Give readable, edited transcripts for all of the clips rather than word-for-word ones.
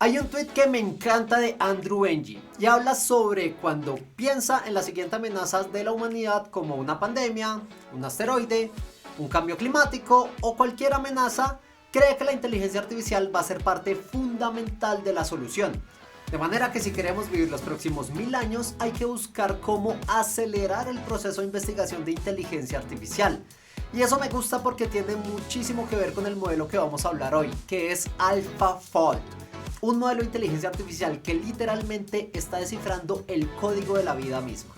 Hay un tweet que me encanta de Andrew Ng y habla sobre cuando piensa en las siguientes amenazas de la humanidad como una pandemia, un asteroide, un cambio climático o cualquier amenaza, cree que la inteligencia artificial va a ser parte fundamental de la solución. De manera que si queremos vivir los próximos 1000 años hay que buscar cómo acelerar el proceso de investigación de inteligencia artificial. Y eso me gusta porque tiene muchísimo que ver con el modelo que vamos a hablar hoy, que es AlphaFold. Un modelo de inteligencia artificial que literalmente está descifrando el código de la vida misma.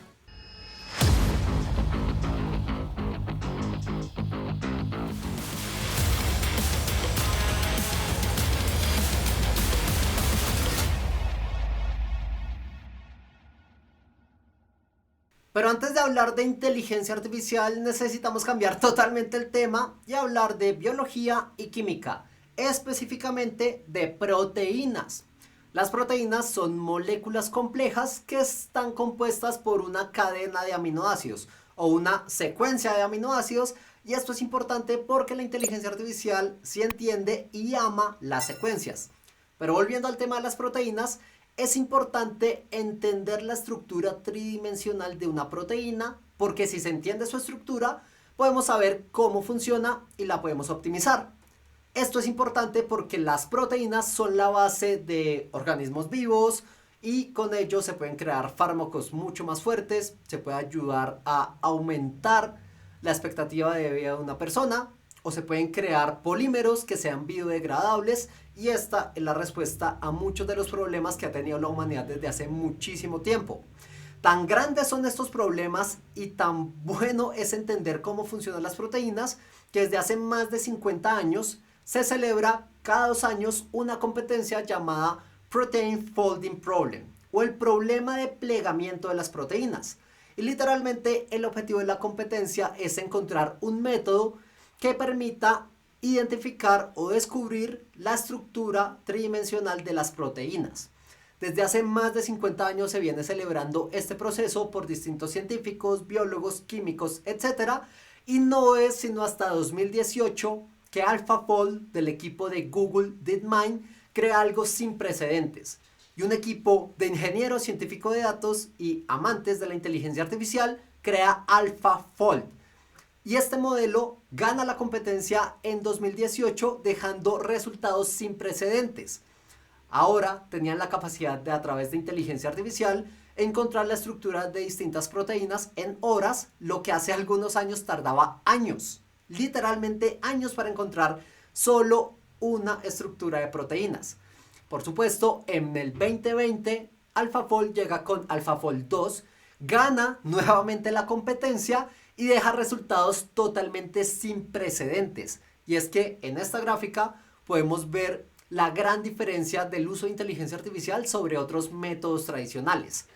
Pero antes de hablar de inteligencia artificial necesitamos cambiar totalmente el tema y hablar de biología y química, específicamente de proteínas. Las proteínas son moléculas complejas que están compuestas por una cadena de aminoácidos o una secuencia de aminoácidos, y esto es importante porque la inteligencia artificial sí entiende y ama las secuencias. Pero volviendo al tema de las proteínas, es importante entender la estructura tridimensional de una proteína, porque si se entiende su estructura, podemos saber cómo funciona y la podemos optimizar. Esto es importante porque las proteínas son la base de organismos vivos y con ello se pueden crear fármacos mucho más fuertes, se puede ayudar a aumentar la expectativa de vida de una persona, o se pueden crear polímeros que sean biodegradables, y esta es la respuesta a muchos de los problemas que ha tenido la humanidad desde hace muchísimo tiempo. Tan grandes son estos problemas y tan bueno es entender cómo funcionan las proteínas que desde hace más de 50 años se celebra cada 2 años una competencia llamada Protein Folding Problem, o el problema de plegamiento de las proteínas. Y literalmente el objetivo de la competencia es encontrar un método que permita identificar o descubrir la estructura tridimensional de las proteínas. Desde hace más de 50 años se viene celebrando este proceso por distintos científicos, biólogos, químicos, etc. Y no es sino hasta 2018 que AlphaFold del equipo de Google DeepMind crea algo sin precedentes. Y un equipo de ingenieros científicos de datos y amantes de la inteligencia artificial crea AlphaFold. Y este modelo gana la competencia en 2018 dejando resultados sin precedentes. Ahora tenían la capacidad de, a través de inteligencia artificial, encontrar la estructura de distintas proteínas en horas, lo que hace algunos años tardaba años, literalmente años, para encontrar solo una estructura de proteínas. Por supuesto, en el 2020 AlphaFold llega con AlphaFold 2, gana nuevamente la competencia y deja resultados totalmente sin precedentes. Y es que en esta gráfica podemos ver la gran diferencia del uso de inteligencia artificial sobre otros métodos tradicionales.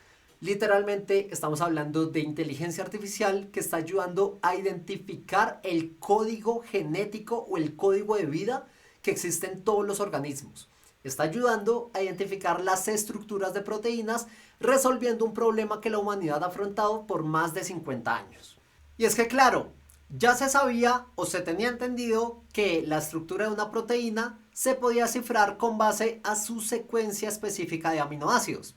Literalmente estamos hablando de inteligencia artificial que está ayudando a identificar el código genético o el código de vida que existe en todos los organismos. Está ayudando a identificar las estructuras de proteínas, resolviendo un problema que la humanidad ha afrontado por más de 50 años. Y es que claro, ya se sabía o se tenía entendido que la estructura de una proteína se podía cifrar con base a su secuencia específica de aminoácidos.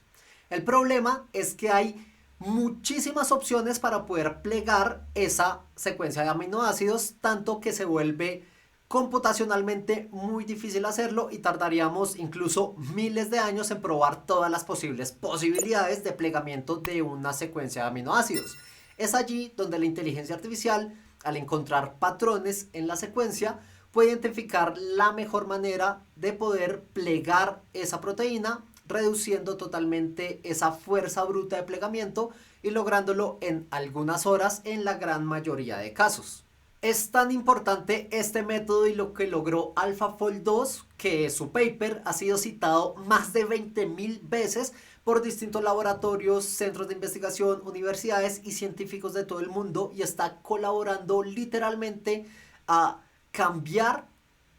El problema es que hay muchísimas opciones para poder plegar esa secuencia de aminoácidos, tanto que se vuelve computacionalmente muy difícil hacerlo y tardaríamos incluso miles de años en probar todas las posibilidades de plegamiento de una secuencia de aminoácidos. Es allí donde la inteligencia artificial, al encontrar patrones en la secuencia, puede identificar la mejor manera de poder plegar esa proteína, reduciendo totalmente esa fuerza bruta de plegamiento y lográndolo en algunas horas en la gran mayoría de casos. Es tan importante este método y lo que logró AlphaFold 2 que su paper ha sido citado más de 20.000 veces por distintos laboratorios, centros de investigación, universidades y científicos de todo el mundo, y está colaborando literalmente a cambiar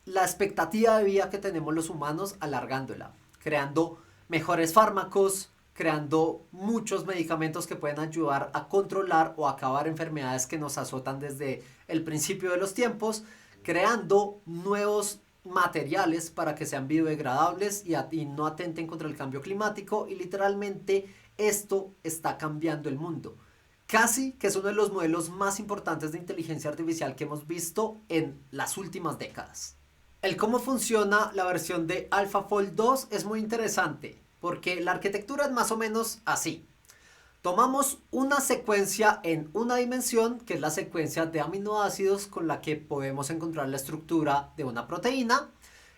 la expectativa de vida que tenemos los humanos, alargándola, creando mejores fármacos, creando muchos medicamentos que pueden ayudar a controlar o acabar enfermedades que nos azotan desde el principio de los tiempos, creando nuevos materiales para que sean biodegradables y no atenten contra el cambio climático, y literalmente esto está cambiando el mundo. Casi que es uno de los modelos más importantes de inteligencia artificial que hemos visto en las últimas décadas. El cómo funciona la versión de AlphaFold 2 es muy interesante, porque la arquitectura es más o menos así. Tomamos una secuencia en una dimensión, que es la secuencia de aminoácidos con la que podemos encontrar la estructura de una proteína,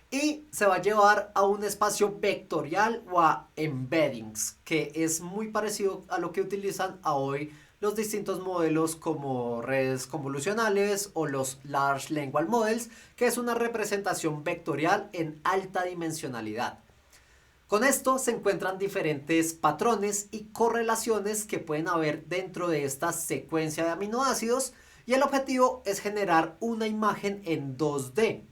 y se va a llevar a un espacio vectorial o a embeddings, que es muy parecido a lo que utilizan a hoy los distintos modelos como redes convolucionales o los Large Language Models, que es una representación vectorial en alta dimensionalidad. Con esto se encuentran diferentes patrones y correlaciones que pueden haber dentro de esta secuencia de aminoácidos, y el objetivo es generar una imagen en 2D,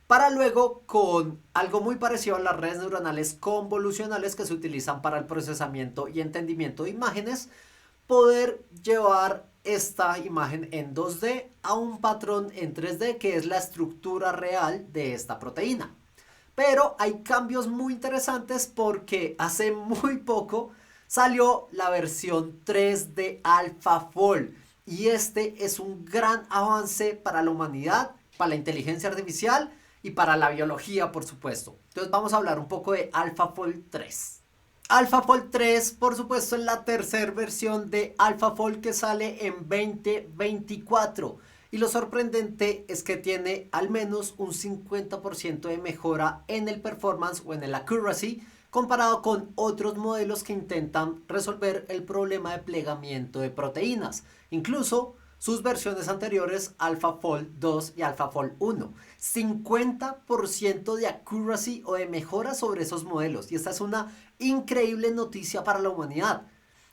para luego, con algo muy parecido a las redes neuronales convolucionales que se utilizan para el procesamiento y entendimiento de imágenes, poder llevar esta imagen en 2D a un patrón en 3D, que es la estructura real de esta proteína. Pero hay cambios muy interesantes, porque hace muy poco salió la versión 3 de AlphaFold, y este es un gran avance para la humanidad, para la inteligencia artificial y para la biología, por supuesto. Entonces vamos a hablar un poco de AlphaFold 3. AlphaFold 3, por supuesto, es la tercera versión de AlphaFold que sale en 2024. Y lo sorprendente es que tiene al menos un 50% de mejora en el performance o en el accuracy, comparado con otros modelos que intentan resolver el problema de plegamiento de proteínas. Incluso sus versiones anteriores, AlphaFold 2 y AlphaFold 1. 50% de accuracy o de mejora sobre esos modelos. Y esta es una increíble noticia para la humanidad.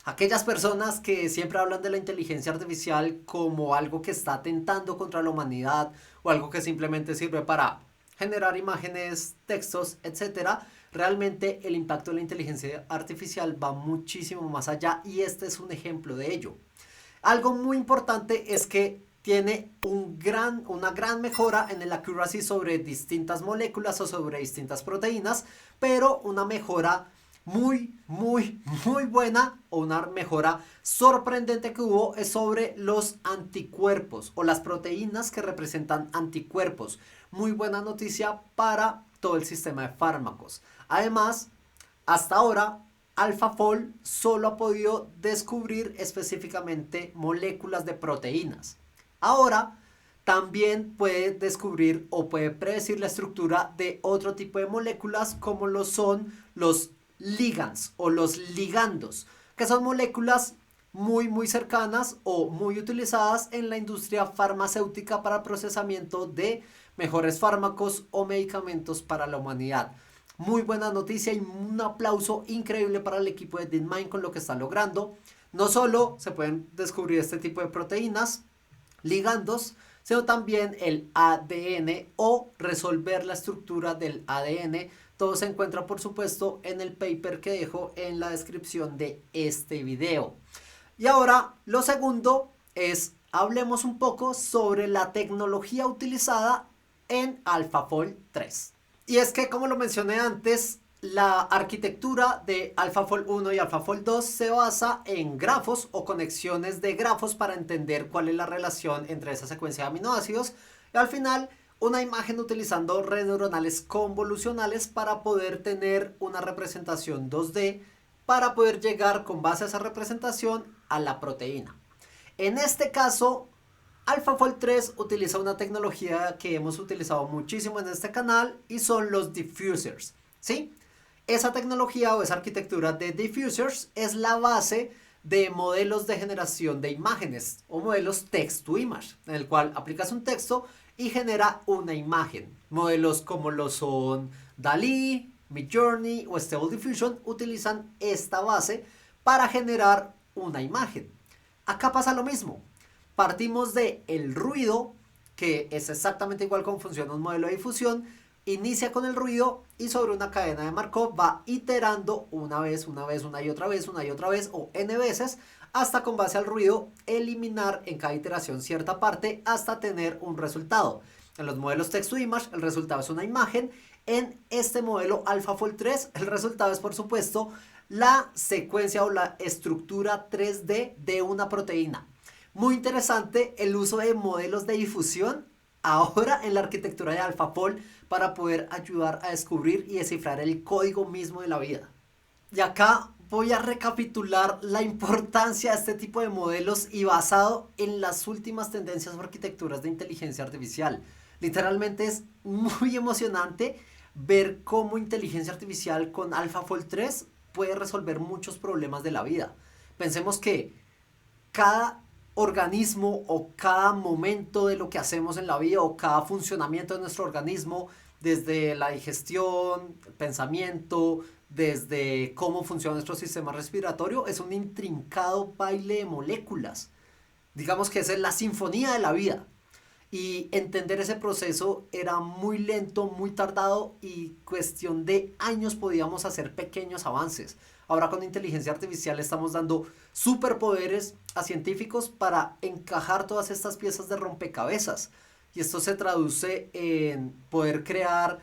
Aquellas personas que siempre hablan de la inteligencia artificial como algo que está atentando contra la humanidad, o algo que simplemente sirve para generar imágenes, textos, etcétera, realmente el impacto de la inteligencia artificial va muchísimo más allá, y este es un ejemplo de ello. Algo muy importante es que tiene una gran mejora en el accuracy sobre distintas moléculas o sobre distintas proteínas, pero una mejora muy buena, o una mejora sorprendente que hubo, es sobre los anticuerpos o las proteínas que representan anticuerpos. Muy buena noticia para todo el sistema de fármacos. Además, hasta ahora AlphaFold solo ha podido descubrir específicamente moléculas de proteínas. Ahora también puede descubrir o puede predecir la estructura de otro tipo de moléculas, como lo son los ligands o los ligandos, que son moléculas muy cercanas o muy utilizadas en la industria farmacéutica para procesamiento de mejores fármacos o medicamentos para la humanidad. Muy buena noticia y un aplauso increíble para el equipo de DeepMind con lo que está logrando. No solo se pueden descubrir este tipo de proteínas, ligandos, sino también el ADN o resolver la estructura del ADN. Todo se encuentra, por supuesto, en el paper que dejo en la descripción de este video. Y ahora, lo segundo es, hablemos un poco sobre la tecnología utilizada en AlphaFold 3. Y es que, como lo mencioné antes, la arquitectura de AlphaFold 1 y AlphaFold 2 se basa en grafos o conexiones de grafos para entender cuál es la relación entre esa secuencia de aminoácidos, y al final una imagen utilizando redes neuronales convolucionales para poder tener una representación 2D, para poder llegar con base a esa representación a la proteína. En este caso, AlphaFold 3 utiliza una tecnología que hemos utilizado muchísimo en este canal, y son los diffusers, ¿sí? Esa tecnología o esa arquitectura de diffusers es la base de modelos de generación de imágenes o modelos text to image, en el cual aplicas un texto y genera una imagen. Modelos como lo son DALL-E, Midjourney o Stable Diffusion utilizan esta base para generar una imagen. Acá pasa lo mismo. Partimos de el ruido, que es exactamente igual como funciona un modelo de difusión. Inicia con el ruido y sobre una cadena de Markov va iterando una y otra vez o n veces, hasta con base al ruido eliminar en cada iteración cierta parte hasta tener un resultado. En los modelos text-to-image el resultado es una imagen. En este modelo AlphaFold 3 el resultado es, por supuesto, la secuencia o la estructura 3D de una proteína. Muy interesante el uso de modelos de difusión ahora en la arquitectura de AlphaFold para poder ayudar a descubrir y descifrar el código mismo de la vida. Y acá voy a recapitular la importancia de este tipo de modelos y basado en las últimas tendencias o arquitecturas de inteligencia artificial. Literalmente es muy emocionante ver cómo inteligencia artificial con AlphaFold 3 puede resolver muchos problemas de la vida. Pensemos que cada organismo o cada momento de lo que hacemos en la vida o cada funcionamiento de nuestro organismo, desde la digestión, el pensamiento, desde cómo funciona nuestro sistema respiratorio, es un intrincado baile de moléculas. Digamos que esa es la sinfonía de la vida. Y entender ese proceso era muy lento, muy tardado y cuestión de años podíamos hacer pequeños avances. Ahora con inteligencia artificial estamos dando superpoderes a científicos para encajar todas estas piezas de rompecabezas. Y esto se traduce en poder crear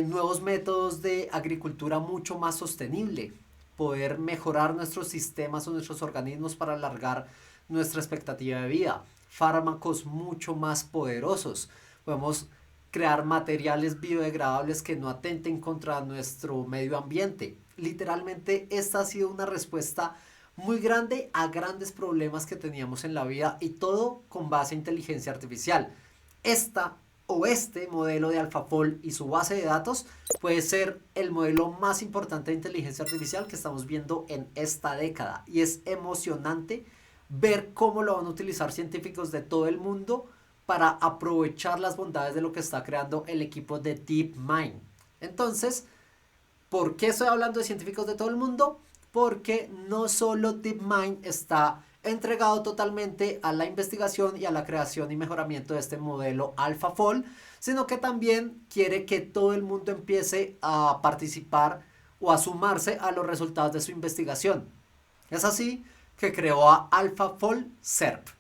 nuevos métodos de agricultura mucho más sostenible, poder mejorar nuestros sistemas o nuestros organismos para alargar nuestra expectativa de vida, fármacos mucho más poderosos, podemos crear materiales biodegradables que no atenten contra nuestro medio ambiente. Literalmente esta ha sido una respuesta muy grande a grandes problemas que teníamos en la vida y todo con base a inteligencia artificial. Este modelo de AlphaFold y su base de datos puede ser el modelo más importante de inteligencia artificial que estamos viendo en esta década y es emocionante ver cómo lo van a utilizar científicos de todo el mundo para aprovechar las bondades de lo que está creando el equipo de DeepMind. Entonces, ¿por qué estoy hablando de científicos de todo el mundo? Porque no solo DeepMind está entregado totalmente a la investigación y a la creación y mejoramiento de este modelo AlphaFold, sino que también quiere que todo el mundo empiece a participar o a sumarse a los resultados de su investigación. Es así que creó a AlphaFold Server.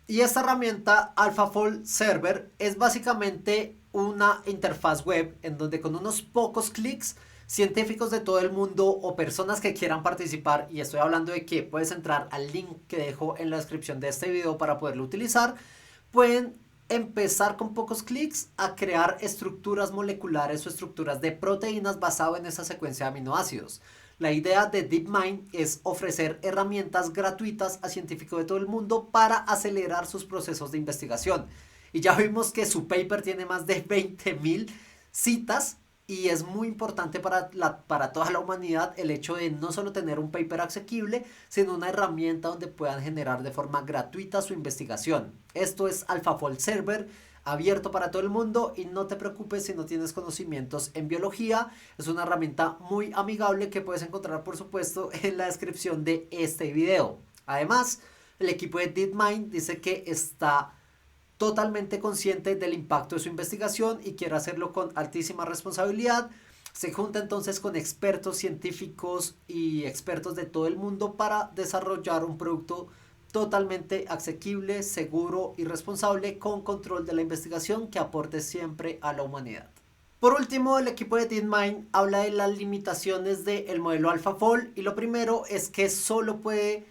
Y esta herramienta AlphaFold Server es básicamente una interfaz web en donde con unos pocos clics científicos de todo el mundo o personas que quieran participar, y estoy hablando de que puedes entrar al link que dejo en la descripción de este video para poderlo utilizar, pueden empezar con pocos clics a crear estructuras moleculares o estructuras de proteínas basado en esa secuencia de aminoácidos. La idea de DeepMind es ofrecer herramientas gratuitas a científicos de todo el mundo para acelerar sus procesos de investigación. Y ya vimos que su paper tiene más de 20.000 citas y es muy importante para toda la humanidad el hecho de no solo tener un paper asequible, sino una herramienta donde puedan generar de forma gratuita su investigación. Esto es AlphaFold Server, abierto para todo el mundo y no te preocupes si no tienes conocimientos en biología. Es una herramienta muy amigable que puedes encontrar, por supuesto, en la descripción de este video. Además, el equipo de DeepMind dice que está totalmente consciente del impacto de su investigación y quiere hacerlo con altísima responsabilidad. Se junta entonces con expertos científicos y expertos de todo el mundo para desarrollar un producto totalmente asequible, seguro y responsable con control de la investigación que aporte siempre a la humanidad. Por último, el equipo de DeepMind habla de las limitaciones del modelo AlphaFold y lo primero es que solo puede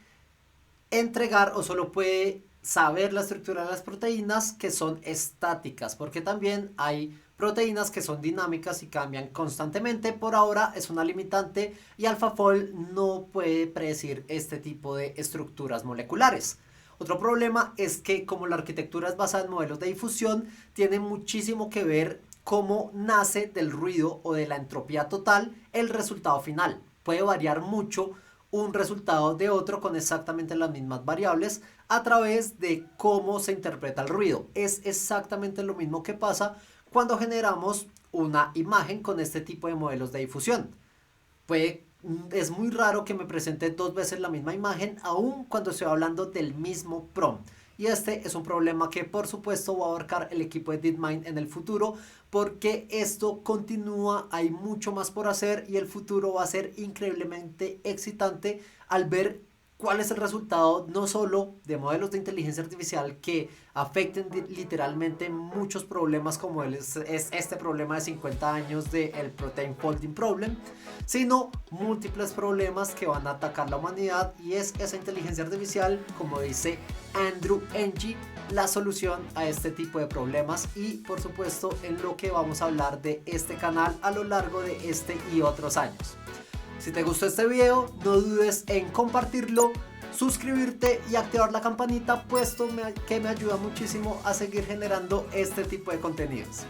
entregar o solo puede saber la estructura de las proteínas que son estáticas, porque también hay proteínas que son dinámicas y cambian constantemente. Por ahora es una limitante y AlphaFold no puede predecir este tipo de estructuras moleculares. Otro problema es que como la arquitectura es basada en modelos de difusión, tiene muchísimo que ver cómo nace del ruido o de la entropía total el resultado final. Puede variar mucho un resultado de otro con exactamente las mismas variables a través de cómo se interpreta el ruido. Es exactamente lo mismo que pasa cuando generamos una imagen con este tipo de modelos de difusión. Es muy raro que me presente dos veces la misma imagen, aun cuando estoy hablando del mismo prompt. Y este es un problema que por supuesto va a abarcar el equipo de DeepMind en el futuro, porque esto continúa, hay mucho más por hacer y el futuro va a ser increíblemente excitante al ver cuál es el resultado no solo de modelos de inteligencia artificial que afecten literalmente muchos problemas como es este problema de 50 años del Protein Folding Problem, sino múltiples problemas que van a atacar la humanidad, y es esa inteligencia artificial, como dice Andrew Ng, la solución a este tipo de problemas, y por supuesto en lo que vamos a hablar de este canal a lo largo de este y otros años. Si te gustó este video, no dudes en compartirlo, suscribirte y activar la campanita, puesto que me ayuda muchísimo a seguir generando este tipo de contenidos.